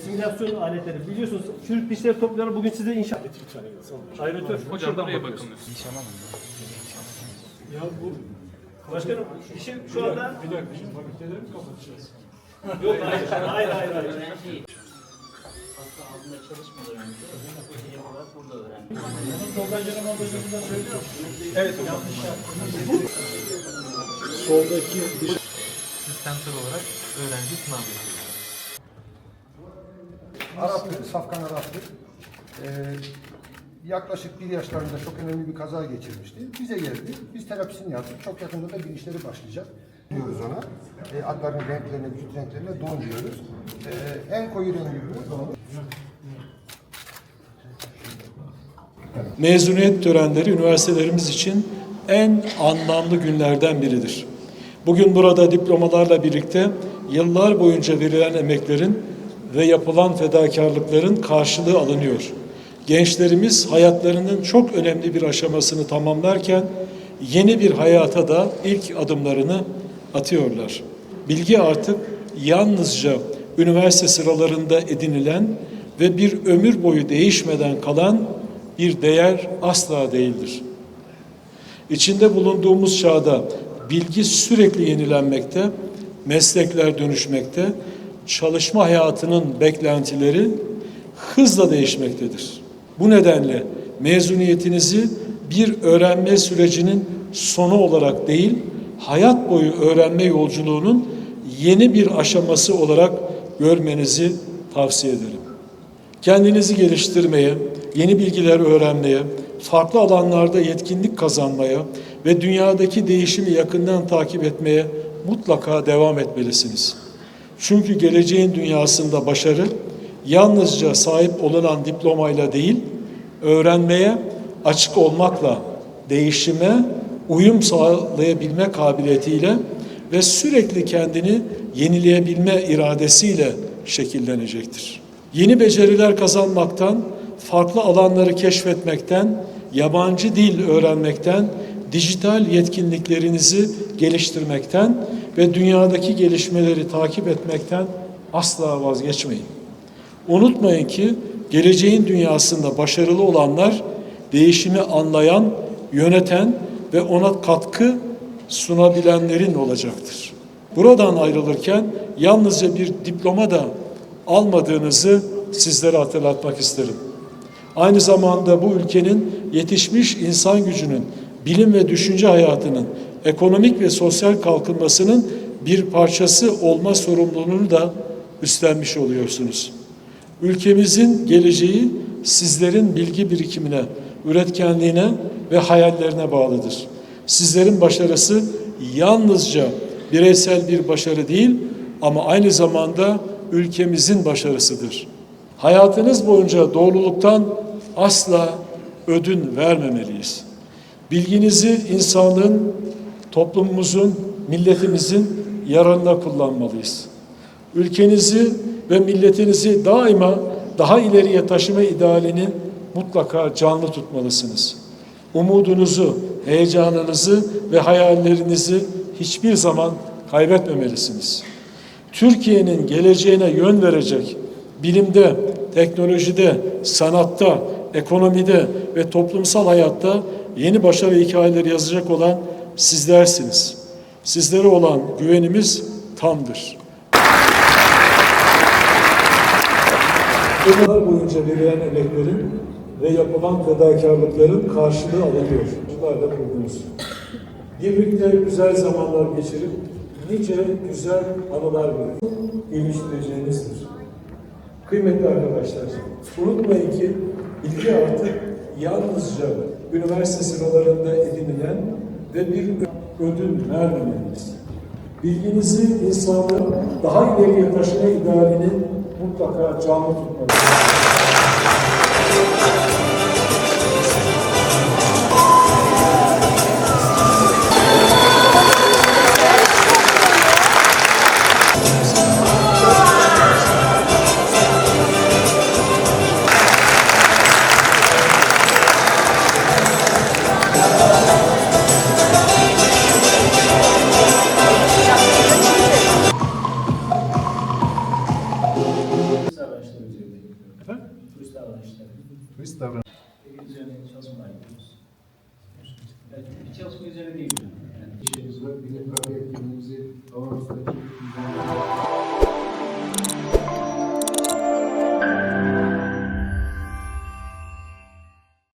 simülasyon aletleri. Biliyorsunuz çürük dişleri toplayan bugün size inşaat. Aeratör. Hocam buraya bakın. Ya bu başkanım işi şu anda Bir dakika şimdi fakülteleri mi kapatacağız? yok hayır. Hasta altında çalışmadan önce teknik olarak burada öğrendim. Tolga'nın montajında söylüyor musun? evet yanlış soldaki Sistemsel olarak öğrenci sınav yapıyor. Arap'tı, Safkan Arap'tı. Yaklaşık 1 yaşlarında çok önemli bir kaza geçirmişti. Bize geldi. Biz terapisini yaptık. Çok yakında da bilinçleri başlayacak. Diyoruz ona. Adların renklerine, vücut renklerine don diyoruz. En koyu rengi bu don. Mezuniyet törenleri üniversitelerimiz için en anlamlı günlerden biridir. Bugün burada diplomalarla birlikte yıllar boyunca verilen emeklerin ve yapılan fedakarlıkların karşılığı alınıyor. Gençlerimiz hayatlarının çok önemli bir aşamasını tamamlarken yeni bir hayata da ilk adımlarını atıyorlar. Bilgi artık yalnızca üniversite sıralarında edinilen ve bir ömür boyu değişmeden kalan bir değer asla değildir. İçinde bulunduğumuz çağda bilgi sürekli yenilenmekte, meslekler dönüşmekte, çalışma hayatının beklentileri hızla değişmektedir. Bu nedenle mezuniyetinizi bir öğrenme sürecinin sonu olarak değil, hayat boyu öğrenme yolculuğunun yeni bir aşaması olarak görmenizi tavsiye ederim. Kendinizi geliştirmeye, yeni bilgiler öğrenmeye, farklı alanlarda yetkinlik kazanmaya ve dünyadaki değişimi yakından takip etmeye mutlaka devam etmelisiniz. Çünkü geleceğin dünyasında başarı yalnızca sahip olunan diplomayla değil, öğrenmeye açık olmakla, değişime uyum sağlayabilme kabiliyetiyle ve sürekli kendini yenileyebilme iradesiyle şekillenecektir. Yeni beceriler kazanmaktan, farklı alanları keşfetmekten, yabancı dil öğrenmekten, dijital yetkinliklerinizi geliştirmekten ve dünyadaki gelişmeleri takip etmekten asla vazgeçmeyin. Unutmayın ki geleceğin dünyasında başarılı olanlar değişimi anlayan, yöneten ve ona katkı sunabilenlerin olacaktır. Buradan ayrılırken yalnızca bir diploma da almadığınızı sizlere hatırlatmak isterim. Aynı zamanda bu ülkenin yetişmiş insan gücünün, bilim ve düşünce hayatının, ekonomik ve sosyal kalkınmasının bir parçası olma sorumluluğunu da üstlenmiş oluyorsunuz. Ülkemizin geleceği sizlerin bilgi birikimine, üretkenliğine ve hayallerine bağlıdır. Sizlerin başarısı yalnızca bireysel bir başarı değil ama aynı zamanda ülkemizin başarısıdır. Hayatınız boyunca doğruluktan asla ödün vermemeliyiz. Bilginizi insanlığın, toplumumuzun, milletimizin yararına kullanmalıyız. Ülkenizi ve milletinizi daima daha ileriye taşıma idealini mutlaka canlı tutmalısınız. Umudunuzu, heyecanınızı ve hayallerinizi hiçbir zaman kaybetmemelisiniz. Türkiye'nin geleceğine yön verecek bilimde, teknolojide, sanatta, ekonomide ve toplumsal hayatta yeni başarı hikayeleri yazacak olan sizlersiniz. Sizlere olan güvenimiz tamdır. Yıllar boyunca verilen emeklerin ve yapılan fedakarlıkların karşılığı alınıyor. Bunlar da buldunuz. Birlikte güzel zamanlar geçirip nice güzel anılar geliştireceğinizdir. Kıymetli arkadaşlar, unutmayın ki bilgi artık yalnızca üniversite sıralarında edinilen ve bir ödül vermemeliyiz. Bilginizi insanı daha ileriye taşıma idealini mutlaka canlı tutmalısınız. davranışları. Turist davranış. Üzerine çalışmalar yapıyoruz. Evet, bir çalışma üzerine değil. Yani İşimiz var. Bir de kahve etkinliğimizi havamızda çok güzel